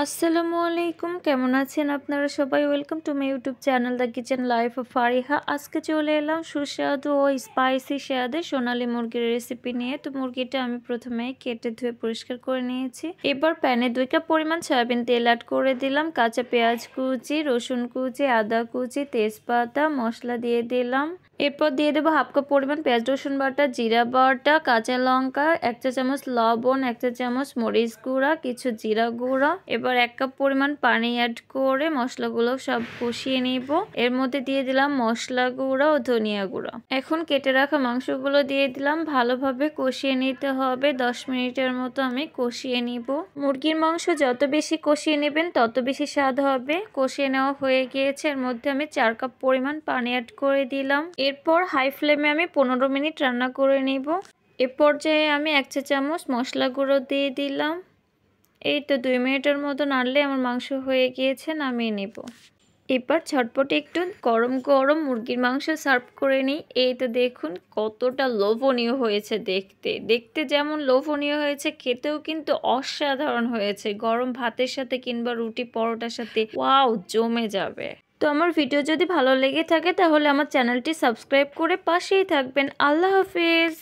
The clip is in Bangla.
আসসালামু আলাইকুম, কেমন আছেন আপনারা সবাই? Welcome to my YouTube channel the kitchen life of Fariha. আজকে চলে এলাম সুস্বাদু ও স্পাইসি স্বাদে সোনালী মুরগির রেসিপি নিয়ে। তো মুরগিটা আমি প্রথমে কেটে ধুয়ে পরিষ্কার করে নিয়েছি। এবার প্যানে 2 কাপ পরিমাণ সয়াবিন তেল অ্যাড করে দিলাম, কাঁচা পেঁয়াজ কুচি, রসুন কুচি, আদা কুচি, তেজপাতা, মশলা দিয়ে দিলাম। এরপর দিয়ে দেবো হাফ কাপ পরিমাণ পেঁয়াজ রসুন বাটা, জিরা বাটা, কাঁচা লঙ্কা, 1 চা চামচ লবণ, 1 চা চামচ মরিচ গুঁড়া, কিছু জিরা গুঁড়া। এবার 1 কাপ পরিমাণ পানি অ্যাড করে মশলাগুলো সব কষিয়ে নিব। এর মধ্যে দিয়ে দিলাম মশলা গুঁড়া ও ধনিয়া গুঁড়া। এখন কেটে রাখা মাংসগুলো দিয়ে দিলাম, ভালোভাবে কষিয়ে নিতে হবে। 10 মিনিটের মতো আমি কষিয়ে নিব। মুরগির মাংস যত বেশি কষিয়ে নেবেন তত বেশি স্বাদ হবে। কষিয়ে নেওয়া হয়ে গিয়েছে। এর মধ্যে আমি 4 কাপ পরিমাণ পানি অ্যাড করে দিলাম। এরপর হাই ফ্লেমে আমি 15 মিনিট রান্না করে নিব। এ পর্যায়ে আমি 1 চা চামচ মশলা গুঁড়ো দিয়ে দিলাম। এই তো 2 মিনিটের মতো নাড়লে আমার মাংস হয়ে গিয়েছে, নামিয়ে নিব। এবার ঝটপট একটু গরম গরম মুরগির মাংস সার্ভ করে নিই। এই তো দেখুন কতটা লোভনীয় হয়েছে দেখতে। দেখতে যেমন লোভনীয় হয়েছে, খেতেও কিন্তু অসাধারণ হয়েছে। গরম ভাতের সাথে কিংবা রুটি পরোটার সাথে ওয়াও, জমে যাবে। তো আমার ভিডিও যদি ভালো লেগে থাকে তাহলে আমার চ্যানেলটি সাবস্ক্রাইব করে পাশেই থাকবেন। আল্লাহ হাফিজ।